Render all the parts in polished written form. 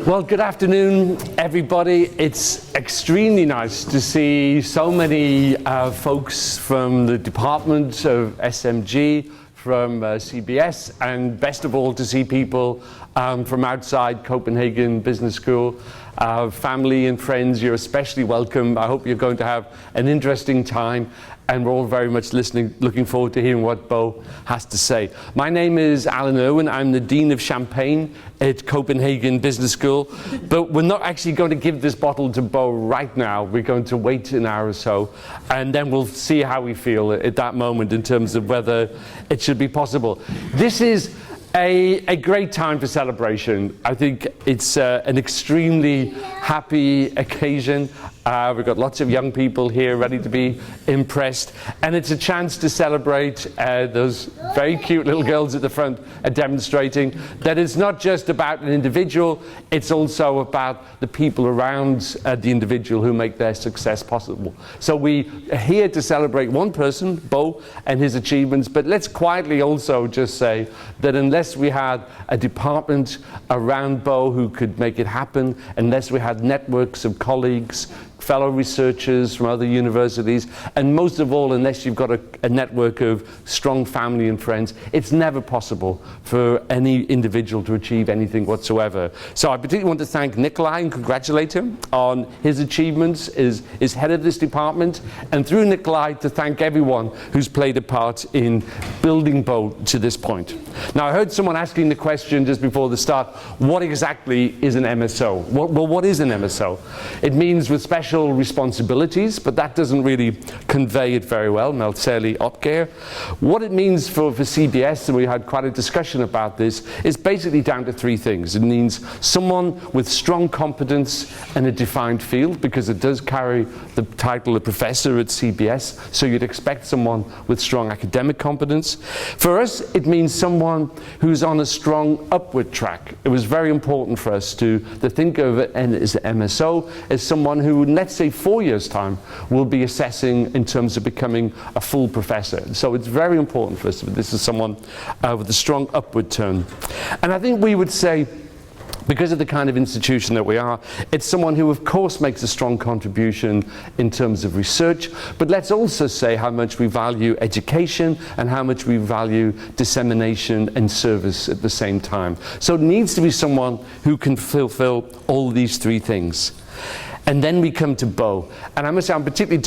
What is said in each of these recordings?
Well, good afternoon, everybody. It's extremely nice to see so many folks from the department of SMG, from CBS, and best of all, to see people from outside Copenhagen Business School. Family and friends, you're especially welcome. I hope you're going to have an interesting time, and we're all very much looking forward to hearing what Bo has to say. My name is Alan Irwin. I'm the Dean of Champagne at Copenhagen Business School, but we're not actually going to give this bottle to Bo right now. We're going to wait an hour or so, and then we'll see how we feel at that moment in terms of whether it should be possible. This is a great time for celebration. I think it's an extremely happy occasion. We've got lots of young people here ready to be impressed, and it's a chance to celebrate those very cute little girls at the front are demonstrating that it's not just about an individual, it's also about the people around the individual who make their success possible. So we are here to celebrate one person, Bo, and his achievements, but let's quietly also just say that unless we had a department around Bo who could make it happen, unless we had networks of colleagues, fellow researchers from other universities, and most of all, unless you've got a network of strong family and friends, it's never possible for any individual to achieve anything whatsoever. So I particularly want to thank Nikolai and congratulate him on his achievements as head of this department, and through Nikolai to thank everyone who's played a part in building Bo to this point. Now, I heard someone asking the question just before the start, what exactly is an MSO? Well, what is an MSO? It means with special responsibilities, but that doesn't really convey it very well. Meltseli opgaver. What it means for CBS, and we had quite a discussion about this, is basically down to three things. It means someone with strong competence in a defined field, because it does carry the title of professor at CBS, so you'd expect someone with strong academic competence. For us, it means someone who's on a strong upward track. It was very important for us to think of it as an MSO as someone who, let's say 4 years' time, will be assessing in terms of becoming a full professor. So it's very important for us that this is someone with a strong upward turn. And I think we would say, because of the kind of institution that we are, it's someone who, of course, makes a strong contribution in terms of research, but let's also say how much we value education and how much we value dissemination and service at the same time. So it needs to be someone who can fulfill all these three things. And then we come to Bo. And I must say, I'm particularly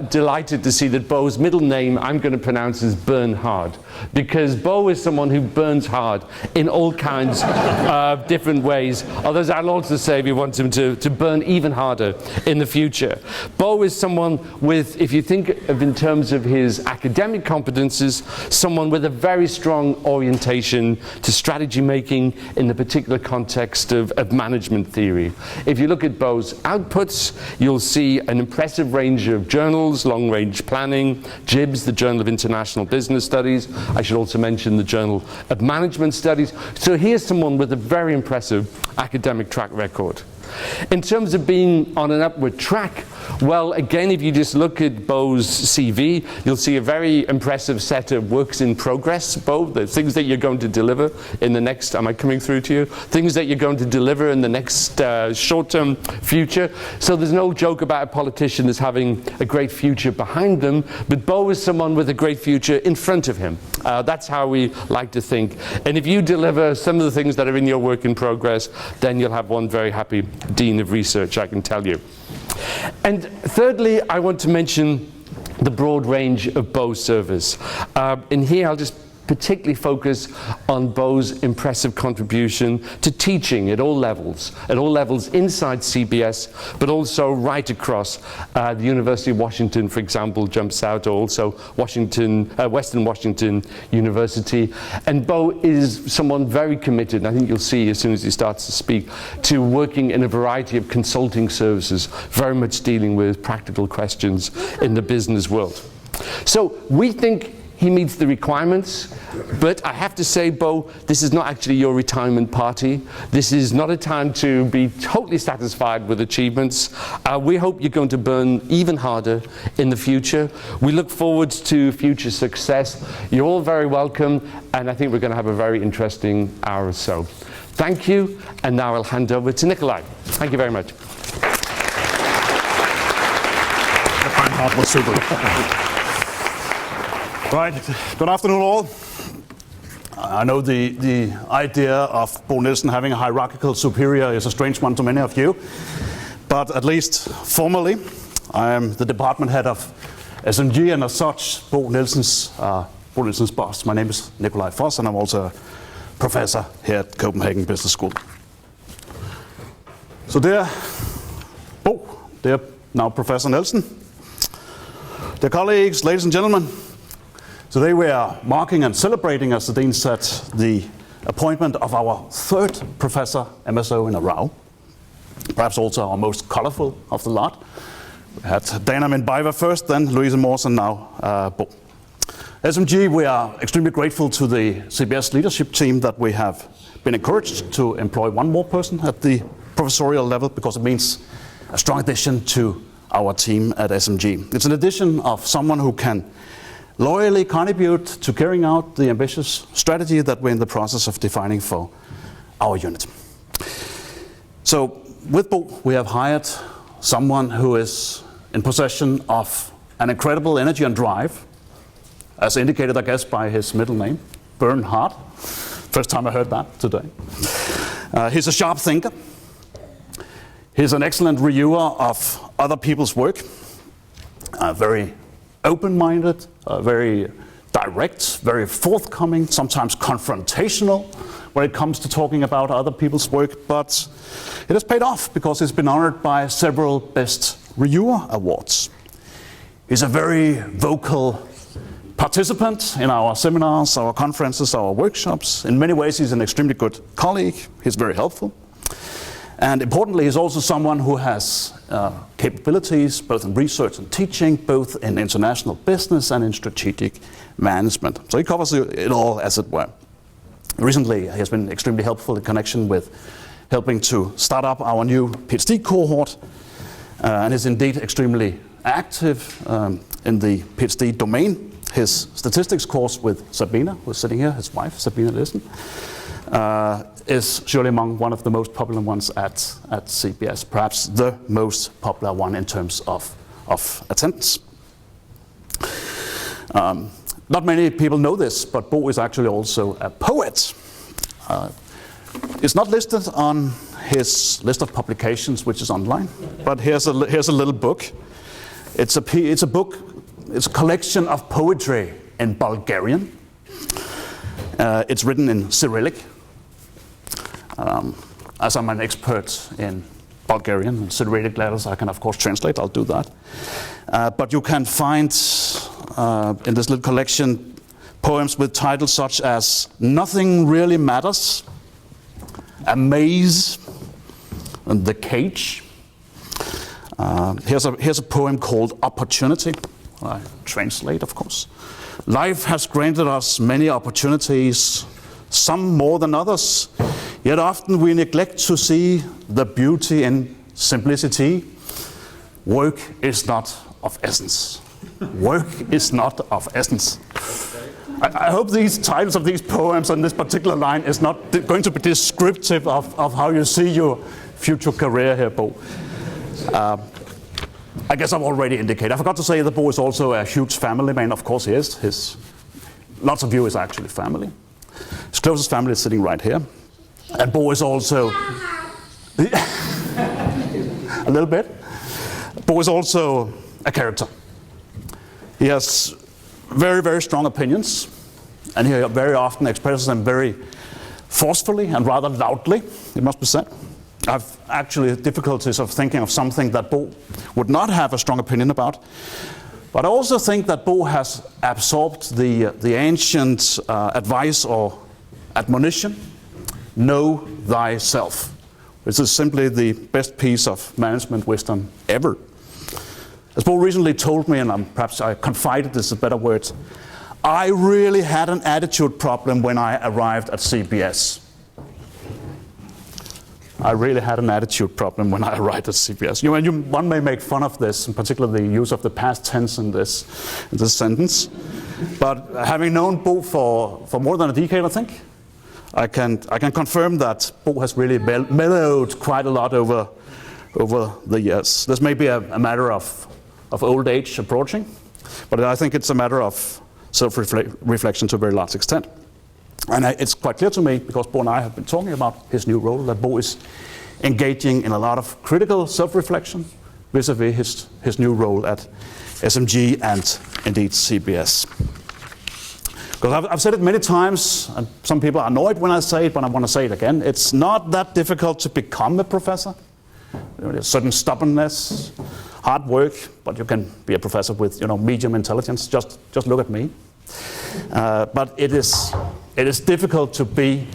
delighted to see that Bo's middle name I'm going to pronounce as Bernhard, because Bo is someone who burns hard in all kinds of different ways. Although I'll also say we want him to burn even harder in the future. Bo is someone with, if you think of in terms of his academic competences, someone with a very strong orientation to strategy making in the particular context of management theory. If you look at Bo's outputs, you'll see an impressive range of journals, long-range planning, JIBS, the Journal of International Business Studies. I should also mention the Journal of Management Studies. So here's someone with a very impressive academic track record. In terms of being on an upward track, well, again, if you just look at Bo's CV, you'll see a very impressive set of works in progress, Bo, the things that you're going to deliver in the next, am I coming through to you? Things that you're going to deliver in the next short-term future. So there's no joke about a politician as having a great future behind them, but Bo is someone with a great future in front of him. That's how we like to think. And if you deliver some of the things that are in your work in progress, then you'll have one very happy Dean of Research, I can tell you. And thirdly, I want to mention the broad range of Bo's service. In here, I'll just particularly focus on Bo's impressive contribution to teaching at all levels inside CBS, but also right across the University of Washington, for example, jumps out, or also Western Washington University. And Bo is someone very committed, and I think you'll see as soon as he starts to speak, to working in a variety of consulting services, very much dealing with practical questions in the business world. So we think he meets the requirements. But I have to say, Bo, this is not actually your retirement party. This is not a time to be totally satisfied with achievements. We hope you're going to burn even harder in the future. We look forward to future success. You're all very welcome, and I think we're going to have a very interesting hour or so. Thank you, and now I'll hand over to Nikolai. Thank you very much. The fine part was super. Right, good afternoon all. I know the idea of Bo Nielsen having a hierarchical superior is a strange one to many of you, but at least formally, I am the department head of SMG, and as such, Bo Nielsen's boss. My name is Nikolai Foss, and I'm also a professor here at Copenhagen Business School. So dear Bo, dear now Professor Nielsen, dear colleagues, ladies and gentlemen, today we are marking and celebrating, as the Dean said, the appointment of our third Professor MSO in a row, perhaps also our most colorful of the lot. We had Dana Mindbaiva first, then Louise Morse, and now Bo. SMG, we are extremely grateful to the CBS leadership team that we have been encouraged to employ one more person at the professorial level, because it means a strong addition to our team at SMG. It's an addition of someone who can loyally contribute to carrying out the ambitious strategy that we're in the process of defining for our unit. So with Bo, we have hired someone who is in possession of an incredible energy and drive, as indicated, I guess, by his middle name, Bernhard. First time I heard that today. He's a sharp thinker. He's an excellent reviewer of other people's work, very open-minded, very direct, very forthcoming, sometimes confrontational when it comes to talking about other people's work, but it has paid off because he's been honored by several Best Reviewer awards. He's a very vocal participant in our seminars, our conferences, our workshops. In many ways, he's an extremely good colleague. He's very helpful. And importantly, he's also someone who has capabilities both in research and teaching, both in international business and in strategic management. So he covers it all, as it were. Recently, he has been extremely helpful in connection with helping to start up our new PhD cohort, and is indeed extremely active in the PhD domain. His statistics course with Sabina, who's sitting here, his wife, Sabina Nielsen, is surely among one of the most popular ones at CBS, perhaps the most popular one in terms of attendance. Not many people know this, but Bo is actually also a poet. It's not listed on his list of publications, which is online, but here's a little book. It's a book. It's a collection of poetry in Bulgarian. It's written in Cyrillic. As I'm an expert in Bulgarian and Cyrillic letters, I can of course translate. I'll do that. But you can find in this little collection poems with titles such as "Nothing Really Matters," "Amaze," and "The Cage." Here's a poem called "Opportunity." I translate, of course. "Life has granted us many opportunities, some more than others, yet often we neglect to see the beauty in simplicity. Work is not of essence." Work is not of essence. I hope these titles of these poems on this particular line is not going to be descriptive of how you see your future career here, Bo. I guess I've already indicated. I forgot to say that Bo is also a huge family man. Of course he is. Lots of you is actually family. His closest family is sitting right here. And Bo is also... a little bit. Bo is also a character. He has very, very strong opinions. And he very often expresses them very forcefully and rather loudly, it must be said. I've actually difficulties of thinking of something that Bo would not have a strong opinion about. But I also think that Bo has absorbed the ancient advice or admonition, know thyself, which is simply the best piece of management wisdom ever. As Bo recently told me, and perhaps I confided is a better word, I really had an attitude problem when I arrived at CBS. I really had an attitude problem when I arrived at CBS. One may make fun of this, in particular the use of the past tense in this sentence. But having known Bo for more than a decade, I think, I can confirm that Bo has really mellowed quite a lot over the years. This may be a matter of old age approaching, but I think it's a matter of self-reflection to a very large extent. And it's quite clear to me, because Bo and I have been talking about his new role, that Bo is engaging in a lot of critical self-reflection vis-a-vis his new role at SMG and indeed CBS. Because I've said it many times, and some people are annoyed when I say it, but I want to say it again. It's not that difficult to become a professor. There's a certain stubbornness, hard work, but you can be a professor with medium intelligence. Just look at me. But it is difficult to be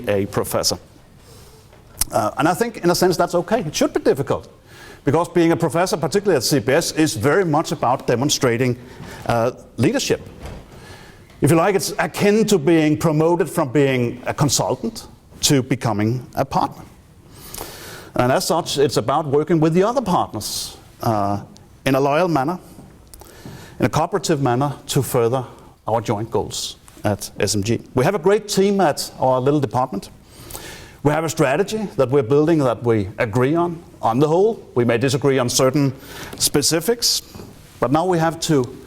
a professor. And I think in a sense that's okay. It should be difficult, because being a professor, particularly at CBS, is very much about demonstrating leadership. If you like, it's akin to being promoted from being a consultant to becoming a partner. And as such, it's about working with the other partners in a loyal manner, in a cooperative manner, to further our joint goals at SMG. We have a great team at our little department. We have a strategy that we're building that we agree on the whole. We may disagree on certain specifics, but now we have to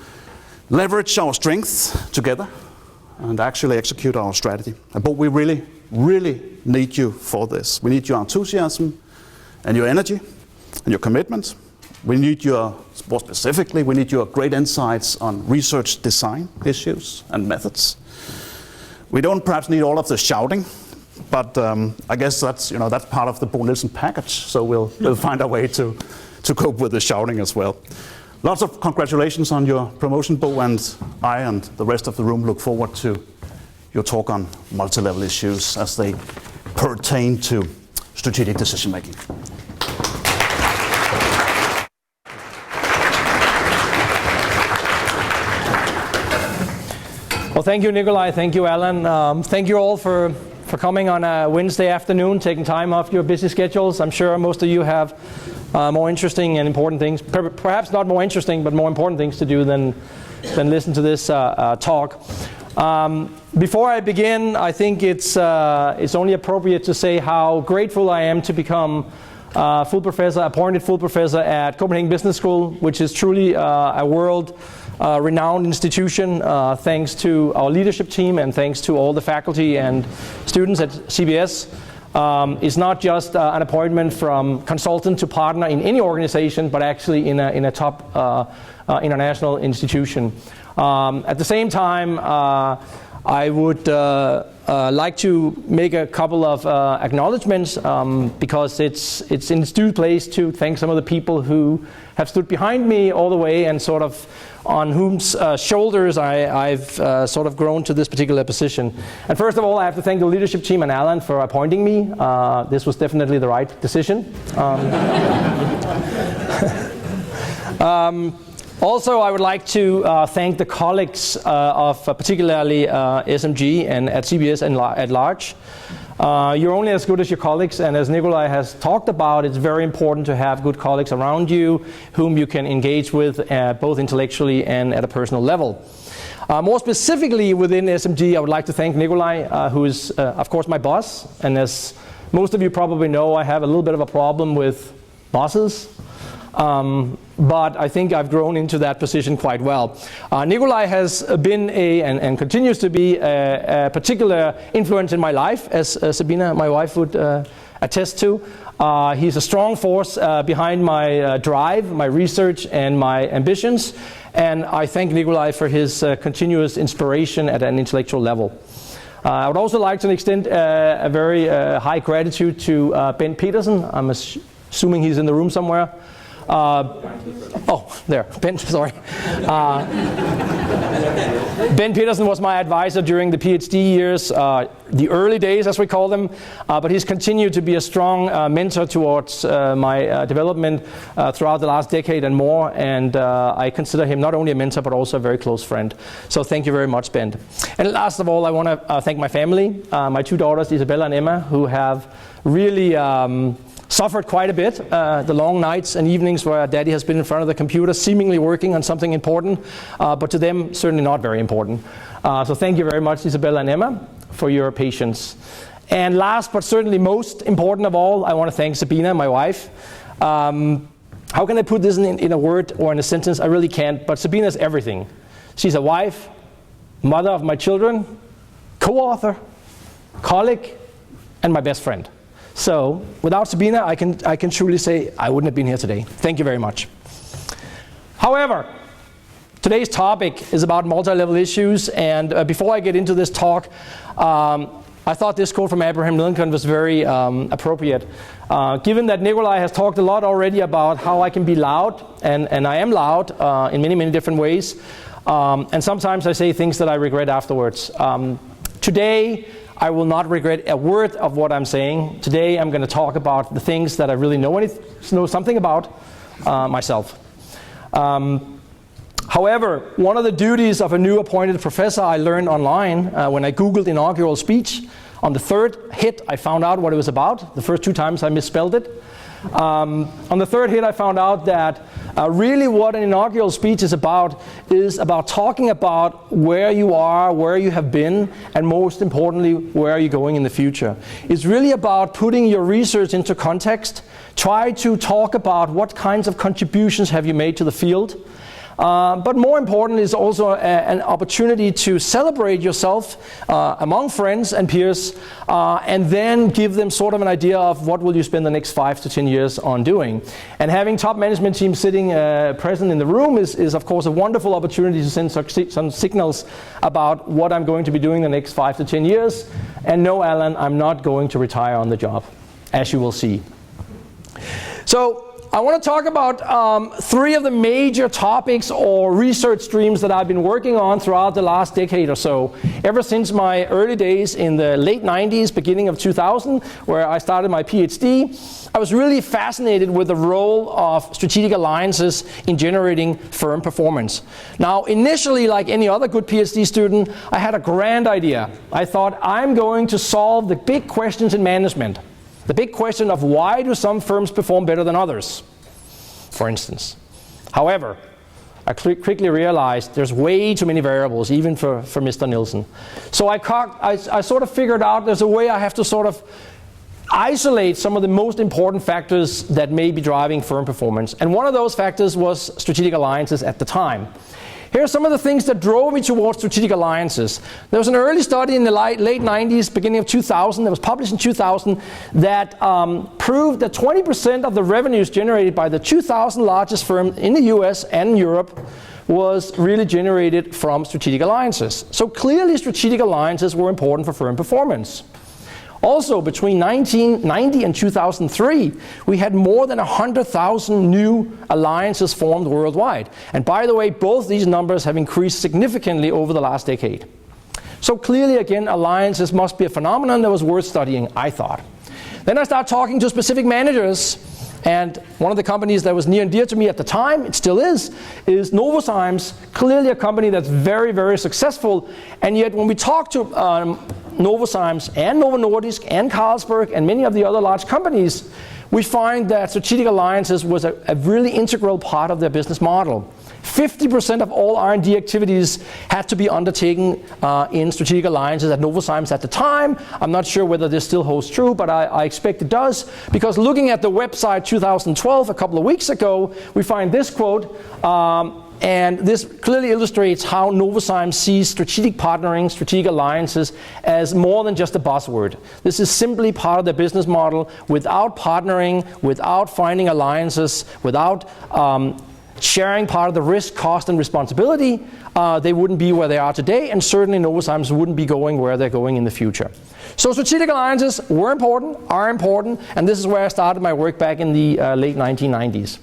leverage our strengths together and actually execute our strategy. But we really, really need you for this. We need your enthusiasm and your energy and your commitment. We need more specifically, we need your great insights on research design issues and methods. We don't perhaps need all of the shouting, but I guess that's part of the Bo Nielsen package. So we'll find a way to cope with the shouting as well. Lots of congratulations on your promotion, Bo, and I and the rest of the room look forward to your talk on multi-level issues as they pertain to strategic decision making. Well, thank you, Nikolai. Thank you, Alan. Thank you all for coming on a Wednesday afternoon, taking time off your busy schedules. I'm sure most of you have more interesting and important things, perhaps not more interesting, but more important things to do than listen to this talk. Before I begin, I think it's only appropriate to say how grateful I am to become appointed full professor at Copenhagen Business School, which is truly a world renowned institution, thanks to our leadership team and thanks to all the faculty and students at CBS. It's not just an appointment from consultant to partner in any organization, but actually in a top international institution. At the same time, I would like to make a couple of acknowledgements, because it's in its due place to thank some of the people who have stood behind me all the way and sort of on whose shoulders I've sort of grown to this particular position. And first of all, I have to thank the leadership team and Alan for appointing me. This was definitely the right decision. Also, I would like to thank the colleagues of particularly SMG and at CBS at large. You're only as good as your colleagues, and as Nikolai has talked about, it's very important to have good colleagues around you whom you can engage with both intellectually and at a personal level. More specifically within SMG, I would like to thank Nikolai, who is of course my boss, and as most of you probably know, I have a little bit of a problem with bosses. But I think I've grown into that position quite well. Nikolai has been and continues to be a particular influence in my life, as Sabina, my wife, would attest to. He's a strong force behind my drive, my research, and my ambitions. And I thank Nikolai for his continuous inspiration at an intellectual level. I would also like to extend a very high gratitude to Ben Petersen. I'm assuming he's in the room somewhere. Ben, sorry. Ben Peterson was my advisor during the PhD years, the early days as we call them, but he's continued to be a strong mentor towards my development throughout the last decade and more, and I consider him not only a mentor but also a very close friend. So thank you very much, Ben. And last of all, I want to thank my family, my two daughters, Isabella and Emma, who have really suffered quite a bit, the long nights and evenings where Daddy has been in front of the computer seemingly working on something important, but to them certainly not very important. So thank you very much, Isabella and Emma, for your patience. And last but certainly most important of all, I want to thank Sabina, my wife. How can I put this in a word or in a sentence? I really can't, but Sabina is everything. She's a wife, mother of my children, co-author, colleague, and my best friend. So without Sabina, I can truly say I wouldn't have been here today. Thank you very much. However, today's topic is about multi-level issues, and before I get into this talk, I thought this quote from Abraham Lincoln was very appropriate. Given that Nikolai has talked a lot already about how I can be loud, and I am loud in many, many different ways, and sometimes I say things that I regret afterwards. Today, I will not regret a word of what I'm saying. Today I'm going to talk about the things that I really know something about myself. However, one of the duties of a new appointed professor I learned online when I Googled inaugural speech. On the third hit, I found out what it was about. The first two times I misspelled it. On the third hit, I found out that really what an inaugural speech is about talking about where you are, where you have been, and most importantly, where are you going in the future. It's really about putting your research into context. Try to talk about what kinds of contributions have you made to the field. But more important is also an opportunity to celebrate yourself among friends and peers, and then give them sort of an idea of what will you spend the next 5 to 10 years on doing. And having top management team sitting present in the room is of course a wonderful opportunity to send some signals about what I'm going to be doing the next 5 to 10 years. And no, Alan, I'm not going to retire on the job, as you will see. So I want to talk about 3 of the major topics or research streams that I've been working on throughout the last decade or so. Ever since my early days in the late 90s, beginning of 2000, where I started my PhD, I was really fascinated with the role of strategic alliances in generating firm performance. Now, initially, like any other good PhD student, I had a grand idea. I thought, I'm going to solve the big questions in management. The big question of why do some firms perform better than others, for instance. However, I quickly realized there's way too many variables, even for Mr. Nielsen. So I sort of figured out there's a way I have to sort of isolate some of the most important factors that may be driving firm performance. And one of those factors was strategic alliances at the time. Here are some of the things that drove me towards strategic alliances. There was an early study in the late 90s, beginning of 2000, that was published in 2000, that proved that 20% of the revenues generated by the 2,000 largest firms in the US and Europe was really generated from strategic alliances. So clearly strategic alliances were important for firm performance. Also, between 1990 and 2003, we had more than 100,000 new alliances formed worldwide. And by the way, both these numbers have increased significantly over the last decade. So clearly, again, alliances must be a phenomenon that was worth studying, I thought. Then I started talking to specific managers, and one of the companies that was near and dear to me at the time, it still is Novozymes, clearly a company that's very, very successful. And yet when we talk to Novozymes and Novo Nordisk and Carlsberg and many of the other large companies, we find that strategic alliances was a really integral part of their business model. 50% of all R&D activities had to be undertaken in strategic alliances at Novozymes at the time. I'm not sure whether this still holds true, but I expect it does, because looking at the website 2012, a couple of weeks ago, we find this quote, and this clearly illustrates how Novozymes sees strategic partnering, strategic alliances, as more than just a buzzword. This is simply part of their business model. Without partnering, without finding alliances, without sharing part of the risk, cost, and responsibility, they wouldn't be where they are today, and certainly Novozymes wouldn't be going where they're going in the future. So strategic alliances were important, are important, and this is where I started my work back in the late 1990s.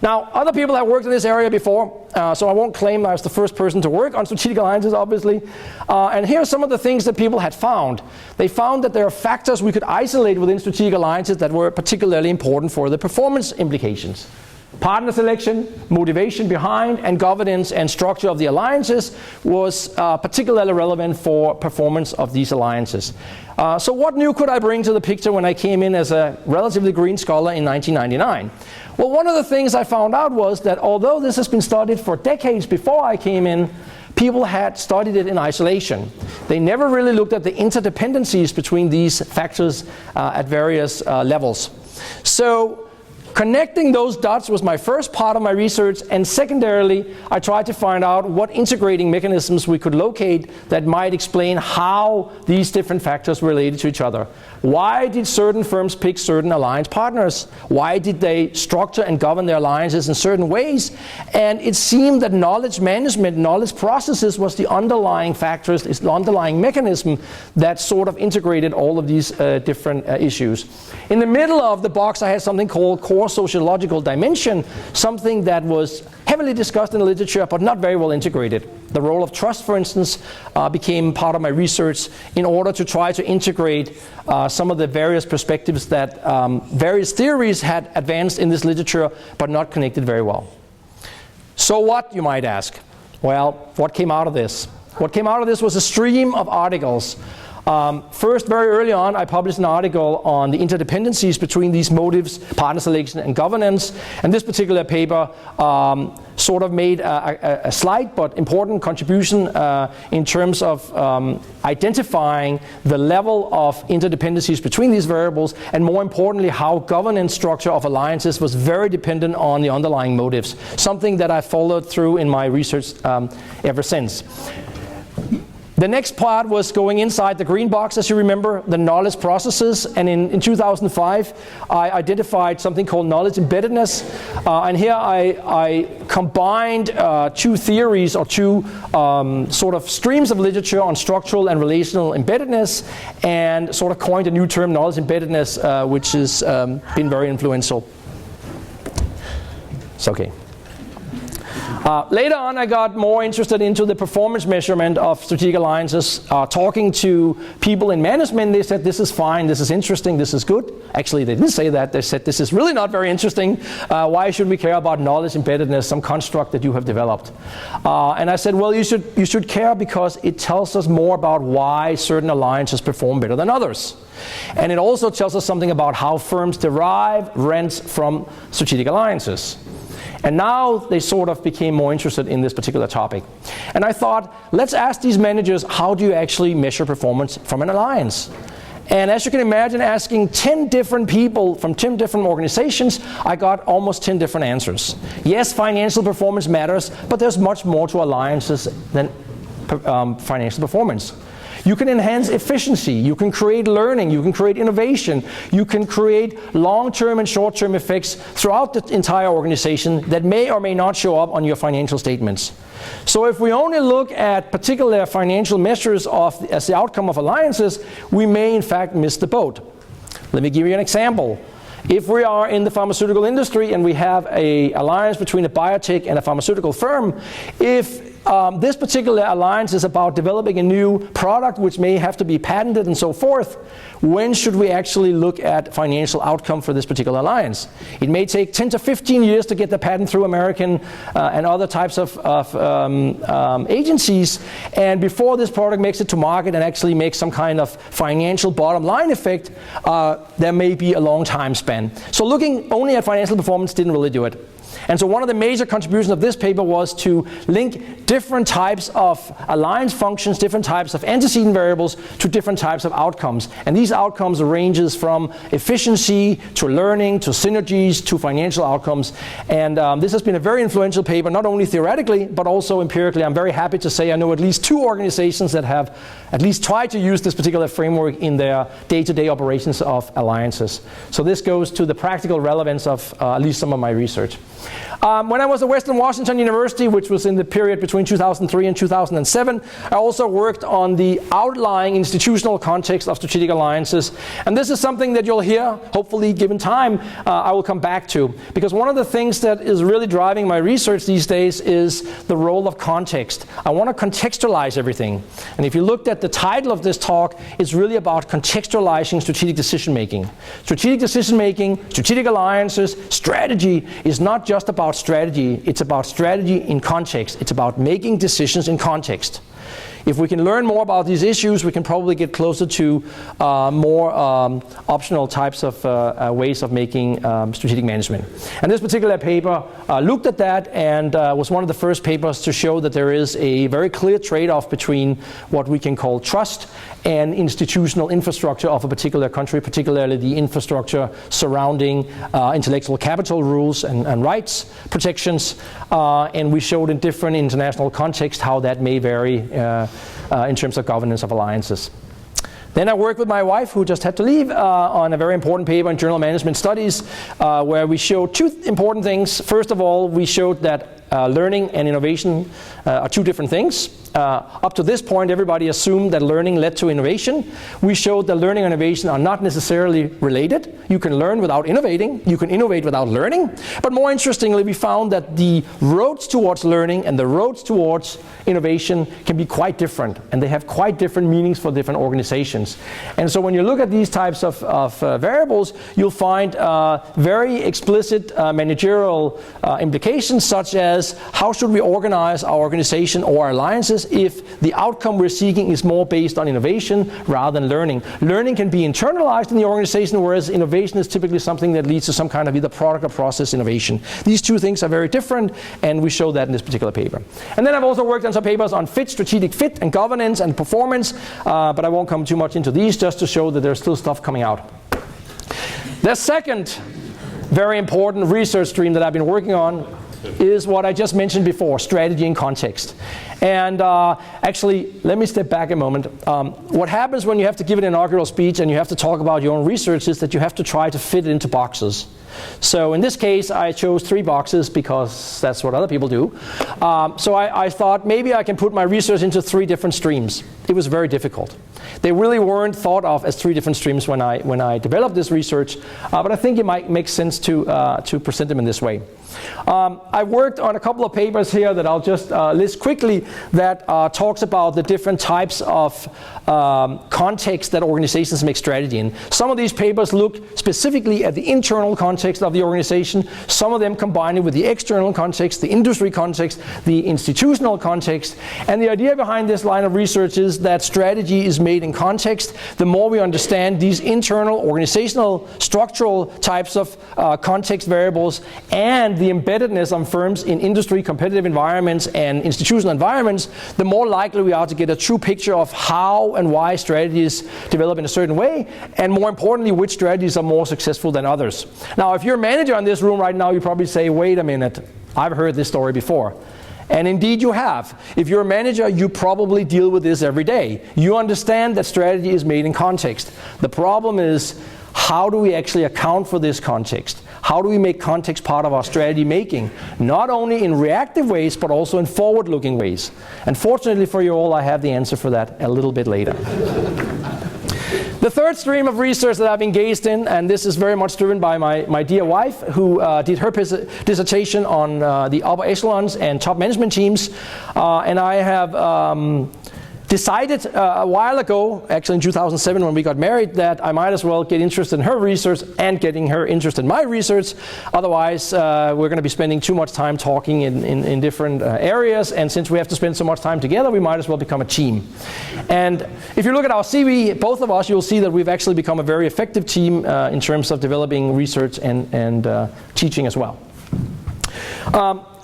Now, other people have worked in this area before, so I won't claim I was the first person to work on strategic alliances, obviously. And here are some of the things that people had found. They found that there are factors we could isolate within strategic alliances that were particularly important for the performance implications. Partner selection, motivation behind, and governance and structure of the alliances was particularly relevant for performance of these alliances. So what new could I bring to the picture when I came in as a relatively green scholar in 1999? Well, one of the things I found out was that although this has been studied for decades before I came in, people had studied it in isolation. They never really looked at the interdependencies between these factors at various levels. So connecting those dots was my first part of my research, and secondarily, I tried to find out what integrating mechanisms we could locate that might explain how these different factors related to each other. Why did certain firms pick certain alliance partners? Why did they structure and govern their alliances in certain ways? And it seemed that knowledge management, knowledge processes was the underlying factors, is the underlying mechanism that sort of integrated all of these different issues. In the middle of the box, I had something called core sociological dimension, something that was heavily discussed in the literature but not very well integrated. The role of trust, for instance, became part of my research in order to try to integrate some of the various perspectives that various theories had advanced in this literature but not connected very well. So what, you might ask? Well, what came out of this? What came out of this was a stream of articles. First, very early on, I published an article on the interdependencies between these motives, partner selection, and governance. And this particular paper sort of made a slight but important contribution in terms of identifying the level of interdependencies between these variables, and more importantly, how governance structure of alliances was very dependent on the underlying motives, something that I followed through in my research ever since. The next part was going inside the green box, as you remember, the knowledge processes. And in 2005, I identified something called knowledge embeddedness. And here I combined two theories, or two sort of streams of literature on structural and relational embeddedness, and sort of coined a new term, knowledge embeddedness, which has been very influential. It's okay. Later on, I got more interested into the performance measurement of strategic alliances. Talking to people in management, they said, this is fine, this is interesting, this is good. Actually, they didn't say that. They said, this is really not very interesting. Why should we care about knowledge embeddedness, some construct that you have developed? And I said, well, you should care because it tells us more about why certain alliances perform better than others. And it also tells us something about how firms derive rents from strategic alliances. And now they sort of became more interested in this particular topic. And I thought, let's ask these managers, how do you actually measure performance from an alliance? And as you can imagine, asking 10 different people from 10 different organizations, I got almost 10 different answers. Yes, financial performance matters, but there's much more to alliances than financial performance. You can enhance efficiency, you can create learning, you can create innovation, you can create long-term and short-term effects throughout the entire organization that may or may not show up on your financial statements. So if we only look at particular financial measures as the outcome of alliances, we may in fact miss the boat. Let me give you an example. If we are in the pharmaceutical industry and we have an alliance between a biotech and a pharmaceutical firm, if this particular alliance is about developing a new product which may have to be patented and so forth, when should we actually look at financial outcome for this particular alliance? It may take 10 to 15 years to get the patent through American and other types of agencies, and before this product makes it to market and actually makes some kind of financial bottom line effect, there may be a long time span. So looking only at financial performance didn't really do it. And so one of the major contributions of this paper was to link different types of alliance functions, different types of antecedent variables to different types of outcomes. And these outcomes ranges from efficiency to learning to synergies to financial outcomes. And this has been a very influential paper, not only theoretically, but also empirically. I'm very happy to say I know at least 2 organizations that have at least tried to use this particular framework in their day-to-day operations of alliances. So this goes to the practical relevance of at least some of my research. When I was at Western Washington University, which was in the period between between 2003 and 2007. I also worked on the outlying institutional context of strategic alliances. And this is something that you'll hear, hopefully given time, I will come back to. Because one of the things that is really driving my research these days is the role of context. I want to contextualize everything. And if you looked at the title of this talk, it's really about contextualizing strategic decision making. Strategic decision making, strategic alliances, strategy is not just about strategy, it's about strategy in context. It's about making decisions in context. If we can learn more about these issues, we can probably get closer to more optional types of ways of making strategic management. And this particular paper looked at that and was one of the first papers to show that there is a very clear trade-off between what we can call trust and institutional infrastructure of a particular country, particularly the infrastructure surrounding intellectual capital rules and rights protections. And we showed in different international contexts how that may vary in terms of governance of alliances. Then I worked with my wife, who just had to leave, on a very important paper in Journal Management Studies, where we showed two important things. First of all, we showed that learning and innovation are two different things. Up to this point, everybody assumed that learning led to innovation. We showed that learning and innovation are not necessarily related. You can learn without innovating. You can innovate without learning. But more interestingly, we found that the roads towards learning and the roads towards innovation can be quite different, and they have quite different meanings for different organizations. And so when you look at these types of variables, you'll find very explicit managerial implications, such as how should we organize our organization or our alliances if the outcome we're seeking is more based on innovation rather than learning. Learning can be internalized in the organization, whereas innovation is typically something that leads to some kind of either product or process innovation. These two things are very different, and we show that in this particular paper. And then I've also worked on some papers on fit, strategic fit, and governance and performance, but I won't come too much into these, just to show that there's still stuff coming out. The second very important research stream that I've been working on is what I just mentioned before, strategy and context. And actually, let me step back a moment. What happens when you have to give an inaugural speech and you have to talk about your own research is that you have to try to fit it into boxes. So in this case, I chose 3 boxes because that's what other people do. So I thought maybe I can put my research into 3 different streams. It was very difficult. They really weren't thought of as 3 different streams when I developed this research, but I think it might make sense to present them in this way. I worked on a couple of papers here that I'll just list quickly that talks about the different types of context that organizations make strategy in. Some of these papers look specifically at the internal context of the organization. Some of them combine it with the external context, the industry context, the institutional context. And the idea behind this line of research is that strategy is made in context. The more we understand these internal, organizational, structural types of context variables and the embeddedness of firms in industry, competitive environments, and institutional environments, the more likely we are to get a true picture of how and why strategies develop in a certain way, and more importantly, which strategies are more successful than others. Now, if you're a manager in this room right now, you probably say, wait a minute, I've heard this story before. And indeed you have. If you're a manager, you probably deal with this every day. You understand that strategy is made in context. The problem is, how do we actually account for this context? How do we make context part of our strategy making? Not only in reactive ways, but also in forward-looking ways. And fortunately for you all, I have the answer for that a little bit later. The third stream of research that I've engaged in, and this is very much driven by my dear wife, who did her dissertation on the upper echelons and top management teams. And I have decided a while ago, actually in 2007 when we got married, that I might as well get interested in her research and getting her interested in my research. Otherwise, we're going to be spending too much time talking in different areas, and since we have to spend so much time together, we might as well become a team. And if you look at our CV, both of us, you'll see that we've actually become a very effective team in terms of developing research and teaching as well.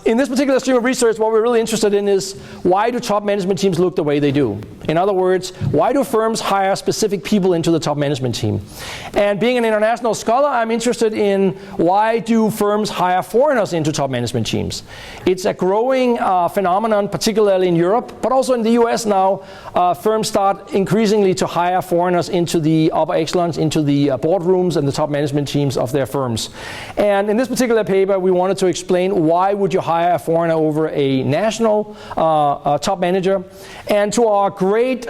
In this particular stream of research, what we're really interested in is, why do top management teams look the way they do? In other words, why do firms hire specific people into the top management team? And being an international scholar, I'm interested in why do firms hire foreigners into top management teams? It's a growing phenomenon, particularly in Europe, but also in the US now. Firms start increasingly to hire foreigners into the upper echelons, into the boardrooms and the top management teams of their firms. And in this particular paper, we wanted to explain why would you hire a foreigner over a national top manager. And to our great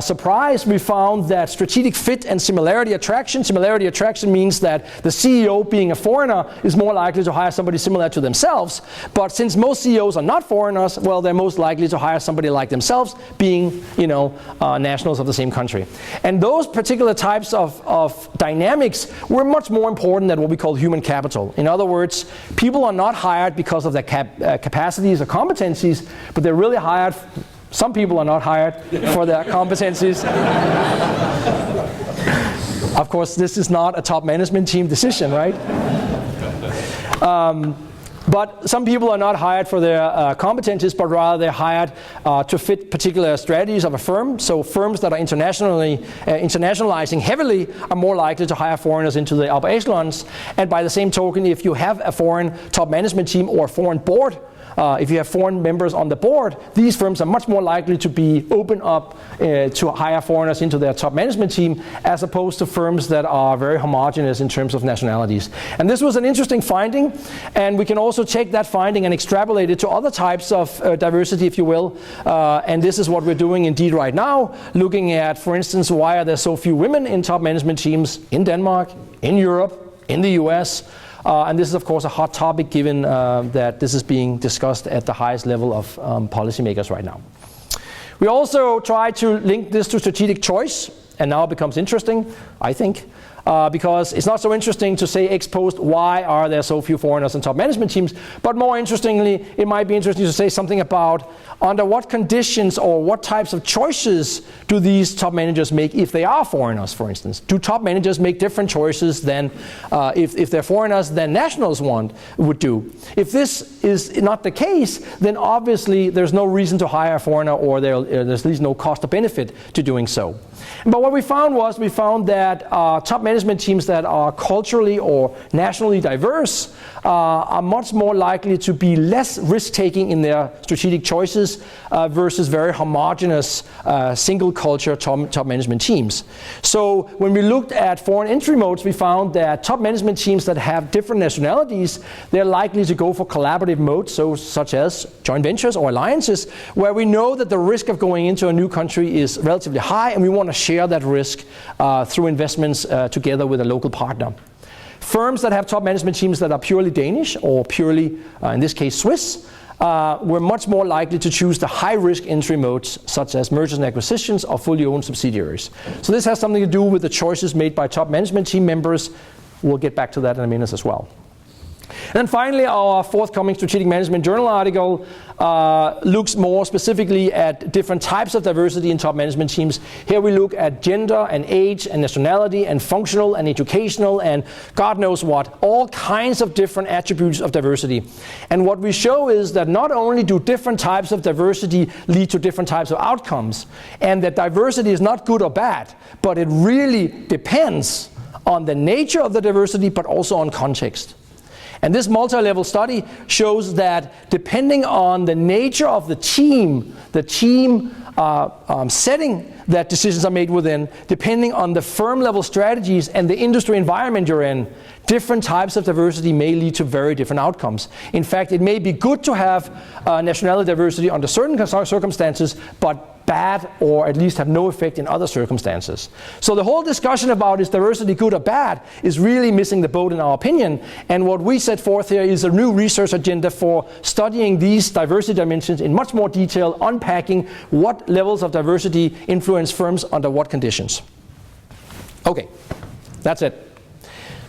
surprise, we found that strategic fit and similarity attraction. Similarity attraction means that the CEO, being a foreigner, is more likely to hire somebody similar to themselves. But since most CEOs are not foreigners, well, they're most likely to hire somebody like themselves, being, nationals of the same country. And those particular types of dynamics were much more important than what we call human capital. In other words, people are not hired because of their capacities or competencies, but they're really hired. Some people are not hired for their competencies. Of course, this is not a top management team decision, right? But some people are not hired for their competencies, but rather they're hired to fit particular strategies of a firm. So firms that are internationalizing heavily are more likely to hire foreigners into the upper echelons. And by the same token, if you have a foreign top management team or a foreign board, if you have foreign members on the board, these firms are much more likely to be open up to hire foreigners into their top management team, as opposed to firms that are very homogeneous in terms of nationalities. And this was an interesting finding, and we can also take that finding and extrapolate it to other types of diversity, if you will. And this is what we're doing indeed right now, looking at, for instance, why are there so few women in top management teams in Denmark, in Europe, in the US? And this is, of course, a hot topic given that this is being discussed at the highest level of policymakers right now. We also try to link this to strategic choice, and now it becomes interesting, I think, because it's not so interesting to say ex post, why are there so few foreigners in top management teams, but more interestingly, it might be interesting to say something about under what conditions or what types of choices do these top managers make if they are foreigners, for instance. Do top managers make different choices than if they're foreigners than nationals would do? If this is not the case, then obviously there's no reason to hire a foreigner, or there's at least no cost or benefit to doing so. But what we found that top management teams that are culturally or nationally diverse are much more likely to be less risk-taking in their strategic choices versus very homogeneous single culture top management teams. So when we looked at foreign entry modes, we found that top management teams that have different nationalities, they're likely to go for collaborative modes, such as joint ventures or alliances, where we know that the risk of going into a new country is relatively high, and we want to share that risk through investments together with a local partner. Firms that have top management teams that are purely Danish or purely, in this case, Swiss, we're much more likely to choose the high-risk entry modes, such as mergers and acquisitions or fully owned subsidiaries. So this has something to do with the choices made by top management team members. We'll get back to that in a minute as well. And then finally, our forthcoming Strategic Management Journal article looks more specifically at different types of diversity in top management teams. Here we look at gender and age and nationality and functional and educational and God knows what, all kinds of different attributes of diversity. And what we show is that not only do different types of diversity lead to different types of outcomes, and that diversity is not good or bad, but it really depends on the nature of the diversity, but also on context. And this multi-level study shows that depending on the nature of the team setting that decisions are made within, depending on the firm level strategies and the industry environment you're in, different types of diversity may lead to very different outcomes. In fact, it may be good to have nationality diversity under certain circumstances, but bad or at least have no effect in other circumstances. So the whole discussion about is diversity good or bad is really missing the boat in our opinion. And what we set forth here is a new research agenda for studying these diversity dimensions in much more detail, unpacking what levels of diversity influence firms under what conditions. Okay, that's it.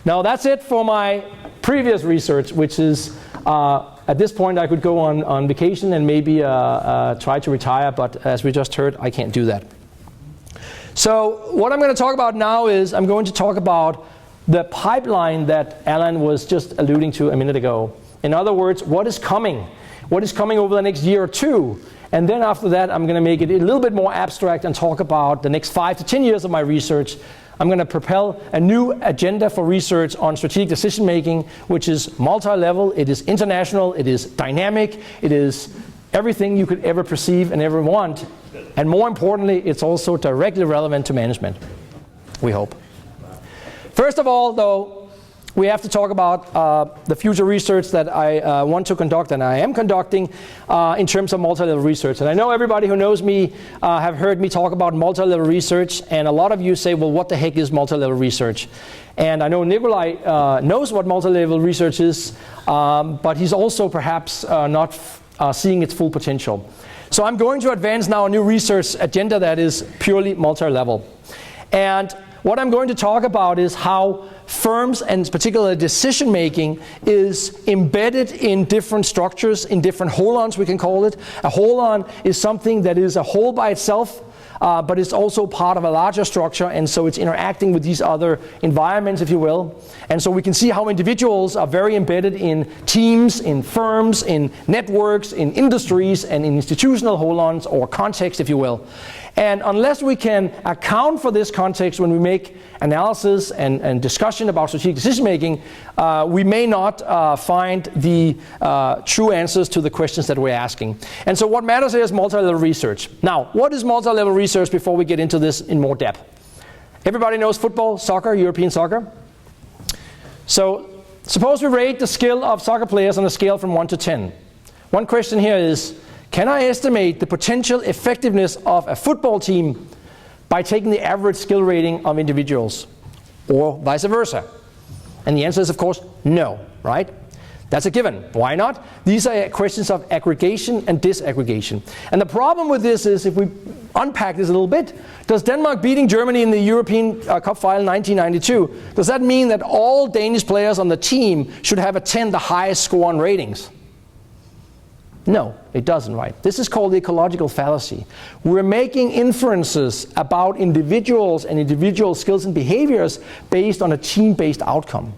Now that's it for my previous research, which is at this point I could go on vacation and maybe try to retire, but as we just heard, I can't do that. So what I'm going to talk about now is I'm going to talk about the pipeline that Alan was just alluding to a minute ago. In other words, what is coming? What is coming over the next year or two? And then after that, I'm going to make it a little bit more abstract and talk about the next 5 to 10 years of my research. I'm going to propel a new agenda for research on strategic decision making, which is multi-level, it is international, it is dynamic, it is everything you could ever perceive and ever want. And more importantly, it's also directly relevant to management, we hope. First of all, though, we have to talk about the future research that I want to conduct and I am conducting in terms of multi-level research. And I know everybody who knows me have heard me talk about multi-level research, and a lot of you say, well, what the heck is multi-level research? And I know Nikolai knows what multi-level research is, but he's also perhaps not seeing its full potential. So I'm going to advance now a new research agenda that is purely multi-level. And what I'm going to talk about is how firms, and particularly decision making, is embedded in different structures, in different holons, we can call it. A holon is something that is a whole by itself, but it's also part of a larger structure, and so it's interacting with these other environments, if you will. And so we can see how individuals are very embedded in teams, in firms, in networks, in industries, and in institutional holons, or context, if you will. And unless we can account for this context when we make analysis and discussion about strategic decision making, we may not find the true answers to the questions that we're asking. And so what matters here is multi-level research. Now, what is multi-level research before we get into this in more depth? Everybody knows football, soccer, European soccer. So suppose we rate the skill of soccer players on a scale from 1 to 10. One question here is, can I estimate the potential effectiveness of a football team by taking the average skill rating of individuals, or vice versa? And the answer is, of course, no, right? That's a given. Why not? These are questions of aggregation and disaggregation. And the problem with this is, if we unpack this a little bit, does Denmark beating Germany in the European Cup final in 1992, does that mean that all Danish players on the team should have a 10, the highest score on ratings? No, it doesn't, right? This is called the ecological fallacy. We're making inferences about individuals and individual skills and behaviors based on a team-based outcome.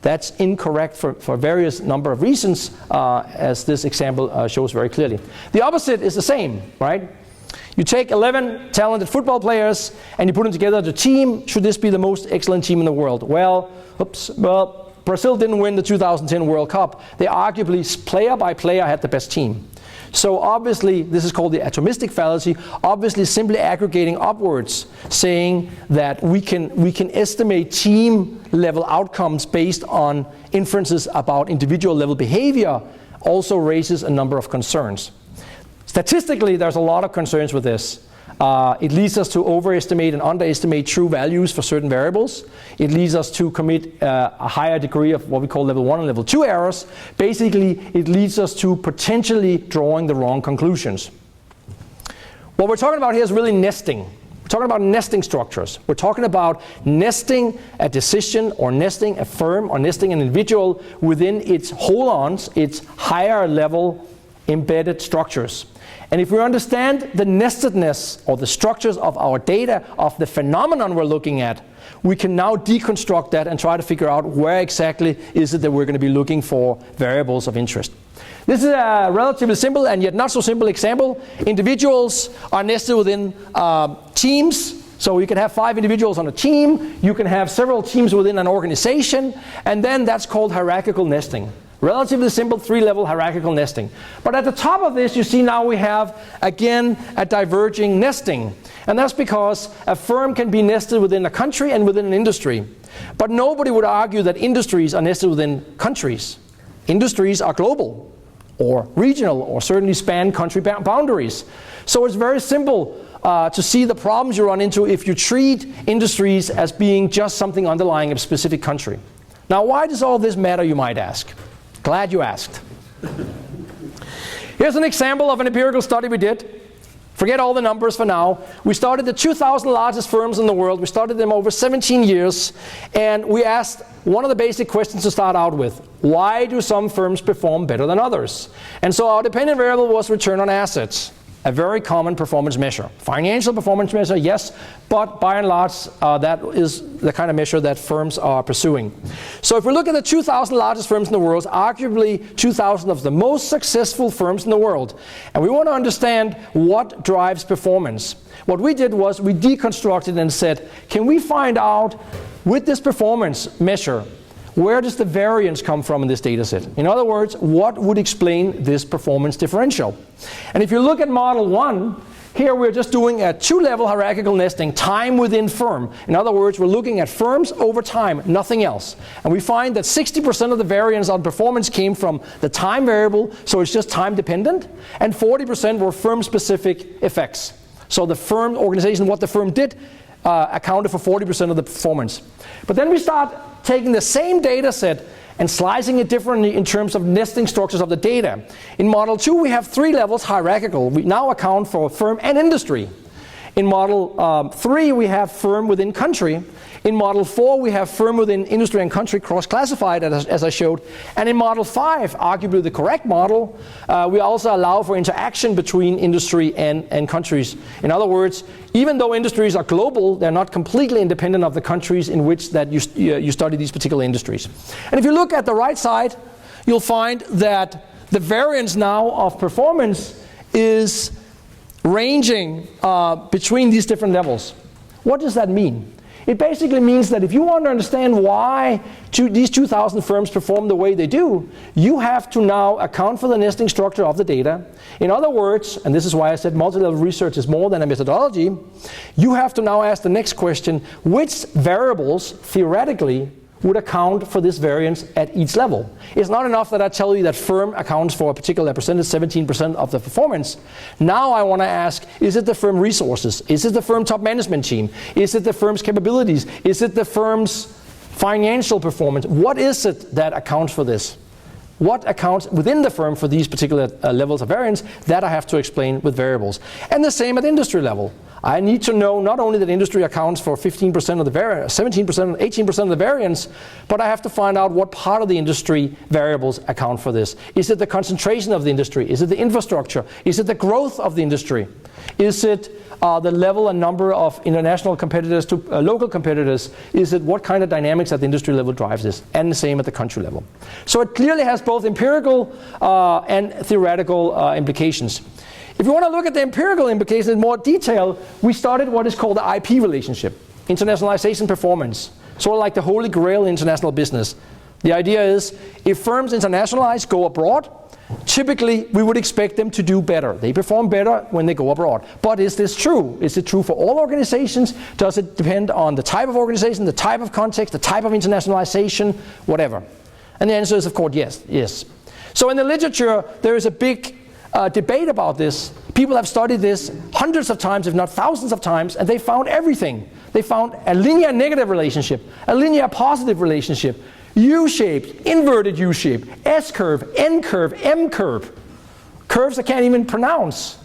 That's incorrect for various number of reasons, as this example shows very clearly. The opposite is the same, right? You take 11 talented football players and you put them together as a team. Should this be the most excellent team in the world? Well, Brazil didn't win the 2010 World Cup. They arguably, player by player, had the best team. So obviously, this is called the atomistic fallacy, obviously simply aggregating upwards, saying that we can estimate team level outcomes based on inferences about individual level behavior, also raises a number of concerns. Statistically, there's a lot of concerns with this. It leads us to overestimate and underestimate true values for certain variables. It leads us to commit a higher degree of what we call level 1 and level 2 errors. Basically, it leads us to potentially drawing the wrong conclusions. What we're talking about here is really nesting. We're talking about nesting structures. We're talking about nesting a decision, or nesting a firm, or nesting an individual within its holons, its higher level embedded structures. And if we understand the nestedness or the structures of our data, of the phenomenon we're looking at, we can now deconstruct that and try to figure out where exactly is it that we're going to be looking for variables of interest. This is a relatively simple and yet not so simple example. Individuals are nested within teams. So you can have 5 individuals on a team. You can have several teams within an organization. And then that's called hierarchical nesting. Relatively simple 3-level hierarchical nesting. But at the top of this, you see now we have, again, a diverging nesting. And that's because a firm can be nested within a country and within an industry. But nobody would argue that industries are nested within countries. Industries are global, or regional, or certainly span country boundaries. So it's very simple to see the problems you run into if you treat industries as being just something underlying a specific country. Now, why does all this matter, you might ask? Glad you asked. Here's an example of an empirical study we did. Forget all the numbers for now. We started the 2,000 largest firms in the world. We started them over 17 years. And we asked one of the basic questions to start out with. Why do some firms perform better than others? And so our dependent variable was return on assets. a very common performance measure. Financial performance measure, yes, but by and large, that is the kind of measure that firms are pursuing. So if we look at the 2,000 largest firms in the world, arguably 2,000 of the most successful firms in the world, and we want to understand what drives performance. What we did was we deconstructed and said, can we find out with this performance measure, where does the variance come from in this data set? In other words, what would explain this performance differential? And if you look at model 1, here we're just doing a 2-level hierarchical nesting, time within firm. In other words, we're looking at firms over time, nothing else. And we find that 60% of the variance on performance came from the time variable, so it's just time dependent, and 40% were firm-specific effects. So the firm organization, what the firm did, accounted for 40% of the performance. But then we start taking the same data set and slicing it differently in terms of nesting structures of the data. In model 2, we have 3 levels hierarchical. We now account for firm and industry. In model 3, we have firm within country. In model 4, we have firm within industry and country cross-classified, as I showed. And in model 5, arguably the correct model, we also allow for interaction between industry and countries. In other words, even though industries are global, they're not completely independent of the countries in which that you study these particular industries. And if you look at the right side, you'll find that the variance now of performance is ranging between these different levels. What does that mean? It basically means that if you want to understand why these 2,000 firms perform the way they do, you have to now account for the nesting structure of the data. In other words, and this is why I said multi-level research is more than a methodology, you have to now ask the next question, which variables theoretically would account for this variance at each level. It's not enough that I tell you that firm accounts for a particular percentage, 17% of the performance. Now I want to ask, is it the firm resources? Is it the firm top management team? Is it the firm's capabilities? Is it the firm's financial performance? What is it that accounts for this? What accounts within the firm for these particular levels of variance? That I have to explain with variables. And the same at industry level. I need to know not only that industry accounts for 15% of the variance, 17%, 18% of the variance, but I have to find out what part of the industry variables account for this. Is it the concentration of the industry? Is it the infrastructure? Is it the growth of the industry? Is it the level and number of international competitors to local competitors? Is it what kind of dynamics at the industry level drives this? And the same at the country level. So it clearly has both empirical and theoretical implications. If you want to look at the empirical implications in more detail, we started what is called the IP relationship, internationalization performance, sort of like the holy grail in international business. The idea is, if firms internationalize, go abroad, typically we would expect them to do better. They perform better when they go abroad. But is this true? Is it true for all organizations? Does it depend on the type of organization, the type of context, the type of internationalization, whatever? And the answer is, of course, yes. So in the literature, there is a big debate about this. People have studied this hundreds of times, if not thousands of times, and they found everything. They found a linear negative relationship, a linear positive relationship, U-shaped, inverted U-shape, S-curve, N-curve, M-curve, curves I can't even pronounce.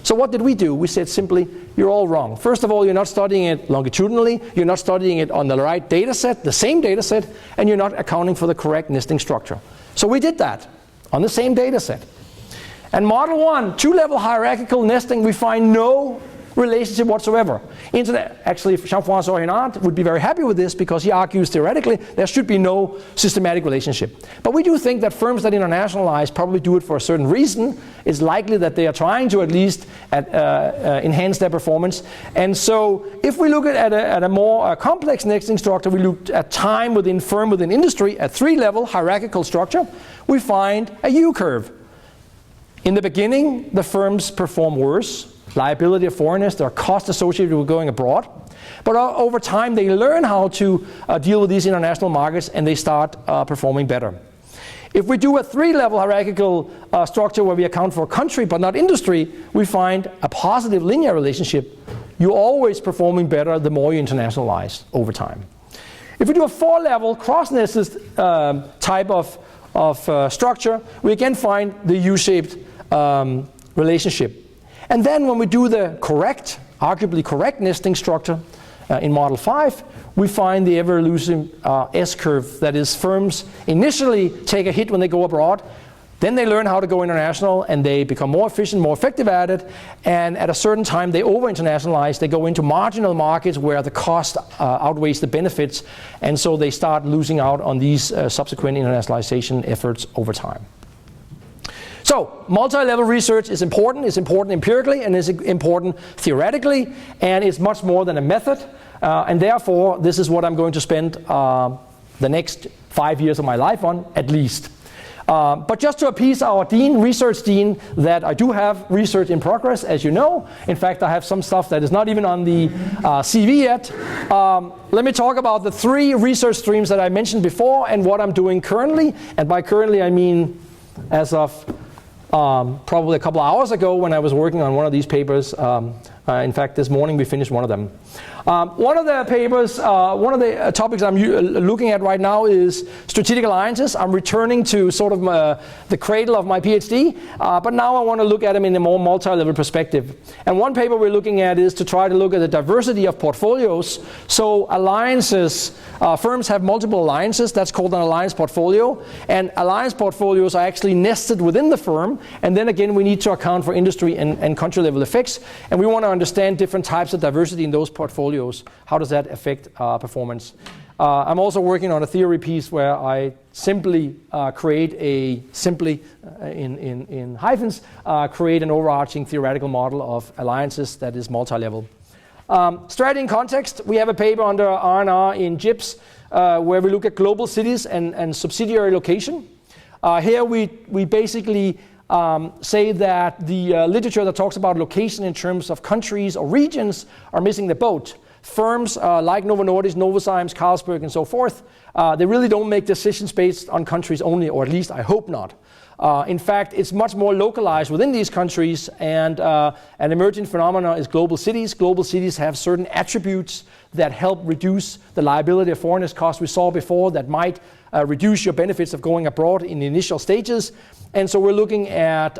So what did we do? We said simply, you're all wrong. First of all, you're not studying it longitudinally, you're not studying it on the right data set, the same data set, and you're not accounting for the correct nesting structure. So we did that on the same data set. And model 1, 2-level hierarchical nesting, we find no relationship whatsoever. Actually, Jean-François Renard would be very happy with this because he argues theoretically there should be no systematic relationship. But we do think that firms that internationalize probably do it for a certain reason. It's likely that they are trying to at least enhance their performance. And so if we look at a more complex nesting structure, we looked at time within firm within industry, a 3-level hierarchical structure, we find a U-curve. In the beginning, the firms perform worse. Liability of foreigners, there are costs associated with going abroad. But over time, they learn how to deal with these international markets and they start performing better. If we do a 3-level hierarchical structure where we account for country but not industry, we find a positive linear relationship. You're always performing better the more you internationalize over time. If we do a 4-level cross-nested type of structure, we again find the U-shaped relationship. And then when we do the correct, arguably correct nesting structure in model 5, we find the ever-elusive S-curve. That is, firms initially take a hit when they go abroad, Then they learn how to go international, and they become more efficient, more effective at it. And at a certain time, they over-internationalize. They go into marginal markets where the cost outweighs the benefits. And so they start losing out on these subsequent internationalization efforts over time. So multi-level research is important. It's important empirically, and it's important theoretically. And it's much more than a method. And therefore, this is what I'm going to spend the next 5 years of my life on, at least. But just to appease our dean, research dean, that I do have research in progress, as you know. In fact, I have some stuff that is not even on the CV yet. Let me talk about the 3 research streams that I mentioned before and what I'm doing currently. And by currently, I mean as of probably a couple of hours ago when I was working on one of these papers. In fact, this morning we finished one of them. One of the papers, one of the topics I'm looking at right now is strategic alliances. I'm returning to sort of the cradle of my PhD, but now I want to look at them in a more multi-level perspective. And one paper we're looking at is to try to look at the diversity of portfolios. So alliances, firms have multiple alliances. That's called an alliance portfolio. And alliance portfolios are actually nested within the firm. And then again, we need to account for industry and country level effects. And we want to understand different types of diversity in those portfolios. How does that affect performance? I'm also working on a theory piece where I simply create in hyphens, create an overarching theoretical model of alliances that is multi-level. Strategy and context, we have a paper under R&R in JIPS where we look at global cities and subsidiary location. Here we basically say that the literature that talks about location in terms of countries or regions are missing the boat. Firms like Novo Nordisk, Novozymes, Carlsberg, and so forth, they really don't make decisions based on countries only, or at least I hope not. In fact, it's much more localized within these countries, and an emerging phenomenon is global cities. Global cities have certain attributes that help reduce the liability of foreigners costs we saw before that might reduce your benefits of going abroad in the initial stages. And so we're looking at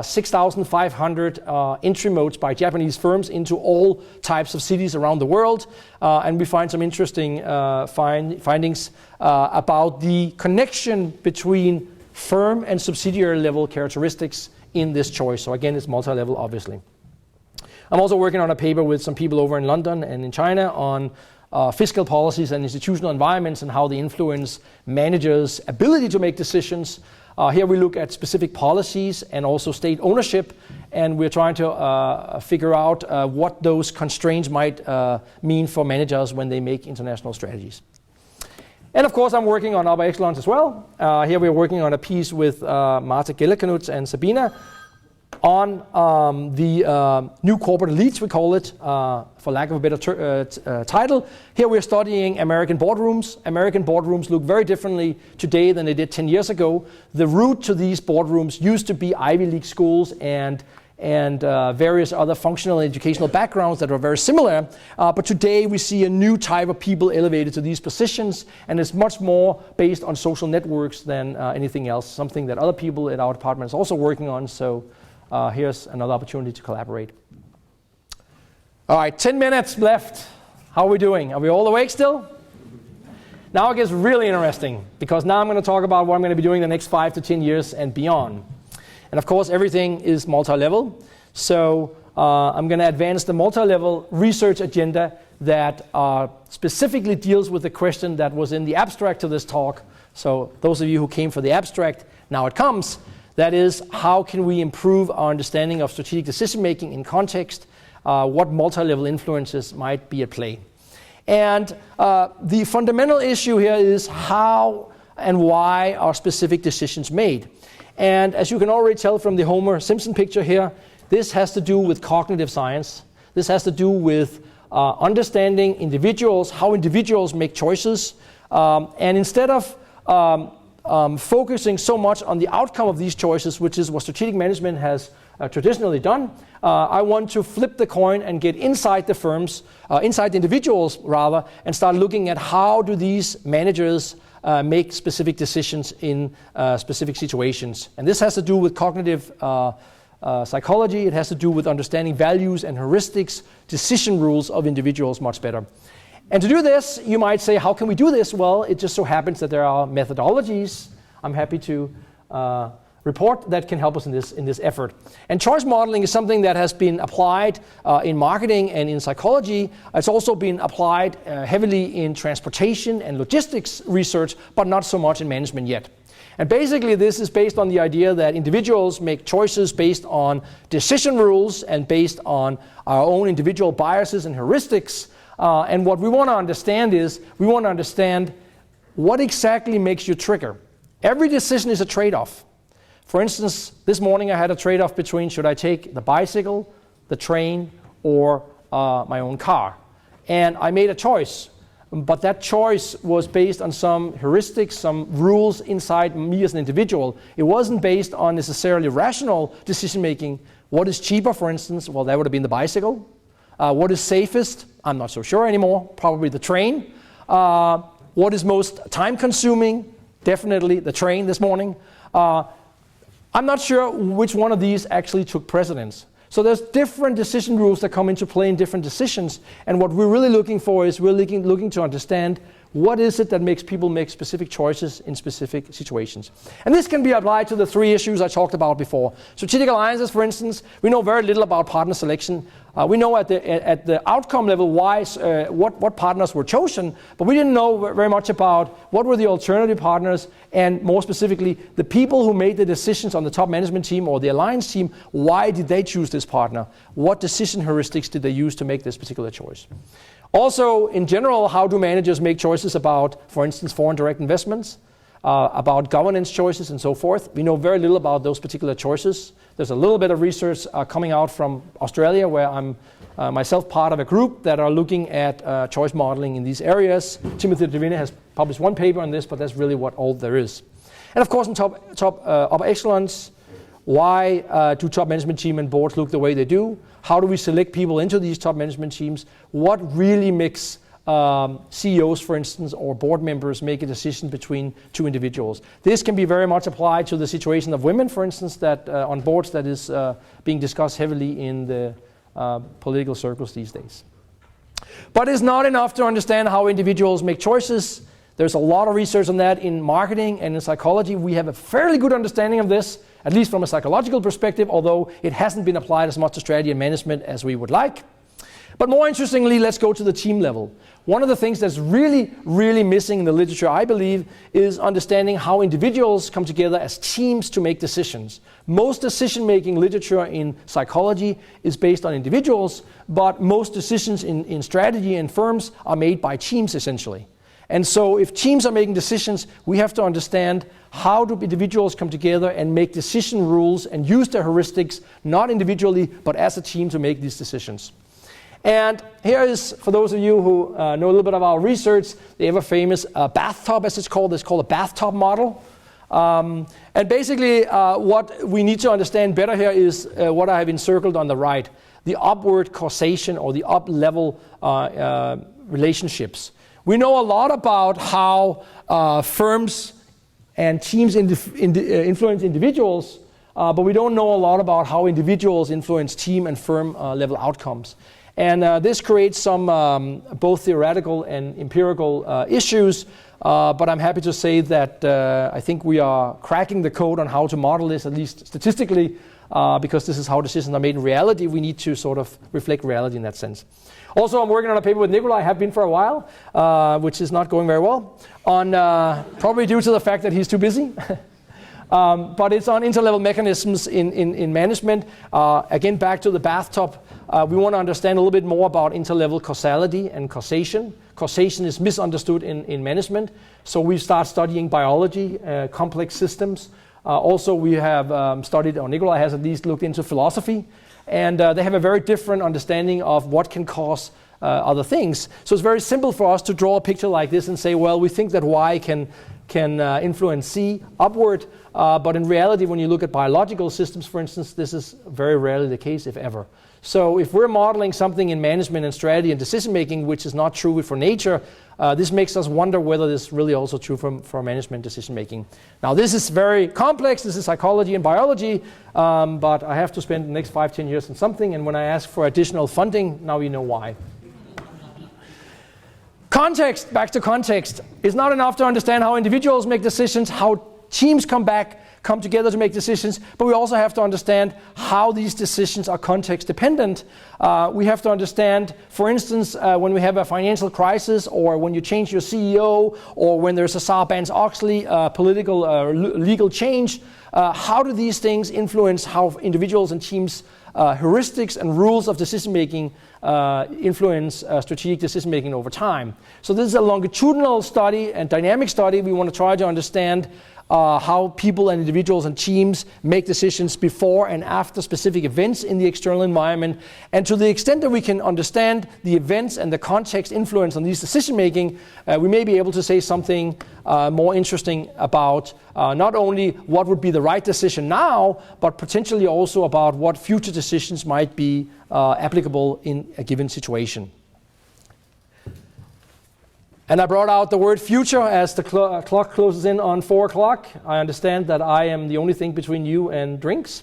6,500 entry modes by Japanese firms into all types of cities around the world. And we find some interesting findings about the connection between firm and subsidiary level characteristics in this choice. So again, it's multi-level, obviously. I'm also working on a paper with some people over in London and in China on fiscal policies and institutional environments and how they influence managers' ability to make decisions. Here we look at specific policies and also state ownership, and we're trying to figure out what those constraints might mean for managers when they make international strategies. And of course, I'm working on upper echelons as well. Here we're working on a piece with Marta Gellerknut and Sabina on the new corporate elites, we call it, for lack of a better title. Here we're studying American boardrooms. American boardrooms look very differently today than they did 10 years ago. The route to these boardrooms used to be Ivy League schools and various other functional and educational backgrounds that are very similar. But today we see a new type of people elevated to these positions, and it's much more based on social networks than anything else, something that other people at our department is also working on. So here's another opportunity to collaborate. All right, 10 minutes left. How are we doing? Are we all awake still? Now it gets really interesting, because now I'm going to talk about what I'm going to be doing the next 5 to 10 years and beyond. And of course, everything is multi-level. So I'm going to advance the multi-level research agenda that specifically deals with the question that was in the abstract of this talk. So those of you who came for the abstract, now it comes. That is, how can we improve our understanding of strategic decision-making in context? What multi-level influences might be at play? And the fundamental issue here is how and why are specific decisions made? And as you can already tell from the Homer Simpson picture here, this has to do with cognitive science. This has to do with understanding individuals, how individuals make choices. And instead of focusing so much on the outcome of these choices, which is what strategic management has traditionally done, I want to flip the coin and get inside the firms, inside the individuals rather, and start looking at how do these managers make specific decisions in specific situations. And this has to do with cognitive psychology. It has to do with understanding values and heuristics, decision rules of individuals much better. And to do this, you might say, how can we do this? Well, it just so happens that there are methodologies. I'm happy to report that can help us in this effort. And choice modeling is something that has been applied in marketing and in psychology. It's also been applied heavily in transportation and logistics research, but not so much in management yet. And basically this is based on the idea that individuals make choices based on decision rules and based on our own individual biases and heuristics. And what we want to understand is, we want to understand what exactly makes you trigger. Every decision is a trade-off. For instance, this morning I had a trade-off between should I take the bicycle, the train, or my own car. And I made a choice. But that choice was based on some heuristics, some rules inside me as an individual. It wasn't based on necessarily rational decision making. What is cheaper, for instance? Well, that would have been the bicycle. What is safest? I'm not so sure anymore. Probably the train. What is most time consuming? Definitely the train this morning. I'm not sure which one of these actually took precedence. So there's different decision rules that come into play in different decisions. And what we're really looking for is we're looking to understand what is it that makes people make specific choices in specific situations. And this can be applied to the three issues I talked about before. Strategic alliances, for instance, we know very little about partner selection. We know at the outcome level what partners were chosen, but we didn't know very much about what were the alternative partners, and more specifically, the people who made the decisions on the top management team or the alliance team, why did they choose this partner? What decision heuristics did they use to make this particular choice? Also, in general, how do managers make choices about, for instance, foreign direct investments, about governance choices and so forth? We know very little about those particular choices. There's a little bit of research coming out from Australia, where I'm myself part of a group that are looking at choice modeling in these areas. Timothy DeVinne has published one paper on this, but that's really what all there is. And of course, in top upper echelons, why do top management team and boards look the way they do? How do we select people into these top management teams? What really makes CEOs, for instance, or board members make a decision between two individuals? This can be very much applied to the situation of women, for instance, that on boards that is being discussed heavily in the political circles these days. But it's not enough to understand how individuals make choices. There's a lot of research on that in marketing and in psychology. We have a fairly good understanding of this, at least from a psychological perspective, although it hasn't been applied as much to strategy and management as we would like. But more interestingly, let's go to the team level. One of the things that's really, really missing in the literature, I believe, is understanding how individuals come together as teams to make decisions. Most decision-making literature in psychology is based on individuals, but most decisions in strategy and firms are made by teams, essentially. And so if teams are making decisions, we have to understand how do individuals come together and make decision rules and use their heuristics, not individually, but as a team to make these decisions. And here is, for those of you who know a little bit of our research, the ever famous bathtub, as it's called a bathtub model. And basically what we need to understand better here is what I have encircled on the right, the upward causation or the up-level relationships. We know a lot about how firms and teams influence individuals, but we don't know a lot about how individuals influence team and firm level outcomes. And this creates some both theoretical and empirical issues, but I'm happy to say that I think we are cracking the code on how to model this, at least statistically, because this is how decisions are made in reality. We need to sort of reflect reality in that sense. Also, I'm working on a paper with Nikolai, I have been for a while, which is not going very well, on probably due to the fact that he's too busy. But it's on interlevel mechanisms in management. Again, back to the bathtub, we want to understand a little bit more about interlevel causality and causation. Causation is misunderstood in management, so we start studying biology, complex systems. Also, we have studied, or Nikolai has at least looked into philosophy, and they have a very different understanding of what can cause other things. So it's very simple for us to draw a picture like this and say, well, we think that Y can influence C upward, but in reality, when you look at biological systems, for instance, this is very rarely the case, if ever. So if we're modeling something in management and strategy and decision making, which is not true for nature, this makes us wonder whether this is really also true for management decision making. Now, this is very complex. This is psychology and biology, but I have to spend the next 5-10 years on something, and when I ask for additional funding, now you know why. Context, back to context. It's not enough to understand how individuals make decisions, how Teams come together to make decisions, but we also have to understand how these decisions are context dependent. We have to understand, for instance, when we have a financial crisis, or when you change your CEO, or when there's a Sarbanes-Oxley political legal change, how do these things influence how individuals and teams heuristics and rules of decision-making influence strategic decision-making over time. So this is a longitudinal study and dynamic study. We want to try to understand how people and individuals and teams make decisions before and after specific events in the external environment. And to the extent that we can understand the events and the context influence on these decision-making, we may be able to say something more interesting about not only what would be the right decision now, but potentially also about what future decisions might be applicable in a given situation. And I brought out the word future as the clock closes in on 4 o'clock. I understand that I am the only thing between you and drinks.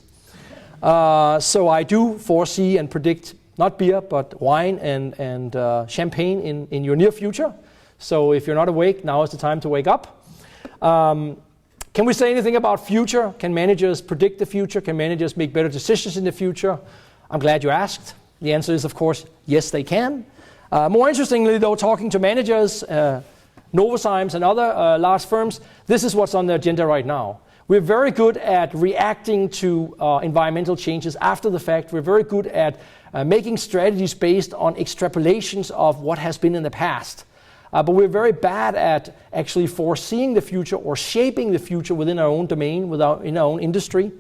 So I do foresee and predict not beer, but wine and champagne in your near future. So if you're not awake, now is the time to wake up. Can we say anything about future? Can managers predict the future? Can managers make better decisions in the future? I'm glad you asked. The answer is, of course, yes, they can. More interestingly, though, talking to managers, Novozymes and other large firms, this is what's on the agenda right now. We're very good at reacting to environmental changes after the fact. We're very good at making strategies based on extrapolations of what has been in the past. But we're very bad at actually foreseeing the future or shaping the future within our own domain, in our own industry.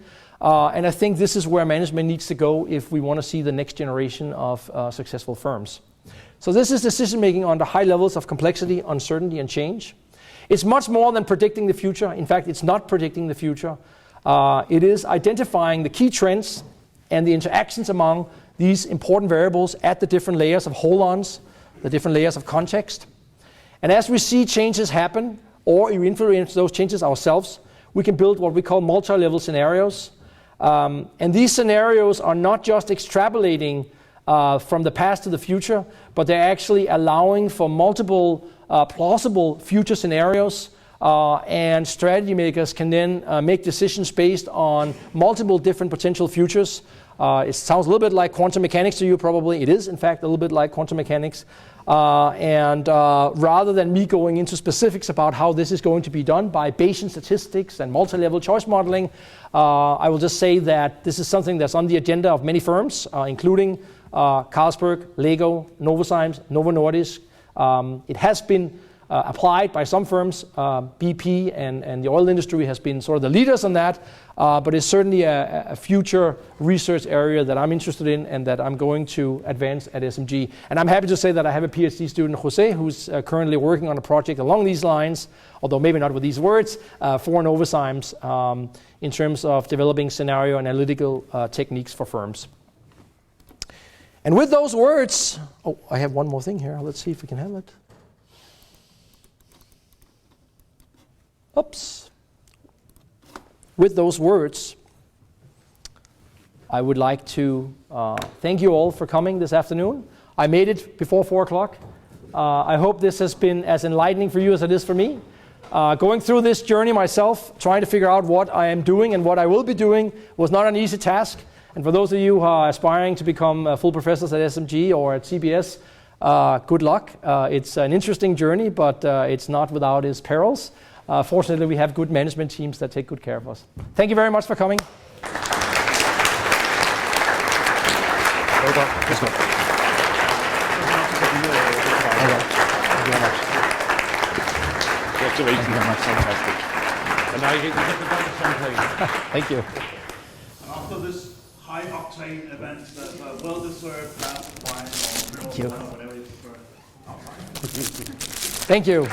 And I think this is where management needs to go if we want to see the next generation of successful firms. So this is decision-making under high levels of complexity, uncertainty, and change. It's much more than predicting the future. In fact, it's not predicting the future. It is identifying the key trends and the interactions among these important variables at the different layers of hold-ons, the different layers of context. And as we see changes happen, or we influence those changes ourselves, we can build what we call multi-level scenarios. And these scenarios are not just extrapolating from the past to the future, but they're actually allowing for multiple plausible future scenarios, and strategy makers can then make decisions based on multiple different potential futures. It sounds a little bit like quantum mechanics to you, probably. It is, in fact, a little bit like quantum mechanics. And rather than me going into specifics about how this is going to be done by Bayesian statistics and multi-level choice modeling, I will just say that this is something that's on the agenda of many firms, including Carlsberg, Lego, Novozymes, Novo Nordisk. It has been applied by some firms. BP and the oil industry has been sort of the leaders on that, but it's certainly a future research area that I'm interested in and that I'm going to advance at SMG. And I'm happy to say that I have a PhD student, Jose, who's currently working on a project along these lines, although maybe not with these words, for Novozymes in terms of developing scenario analytical techniques for firms. And with those words, I have one more thing here. Let's see if we can have it. Oops. With those words, I would like to thank you all for coming this afternoon. I made it before 4 o'clock. I hope this has been as enlightening for you as it is for me. Going through this journey myself, trying to figure out what I am doing and what I will be doing was not an easy task. And for those of you who are aspiring to become full professors at SMG or at CBS, good luck. It's an interesting journey, but it's not without its perils. Fortunately, we have good management teams that take good care of us. Thank you very much for coming. Congratulations. Thank you very much. Fantastic. And now you get the bottle of champagne. Thank you. After this high-octane event, that well-deserved glass of wine or you. whatever you prefer. Thank you.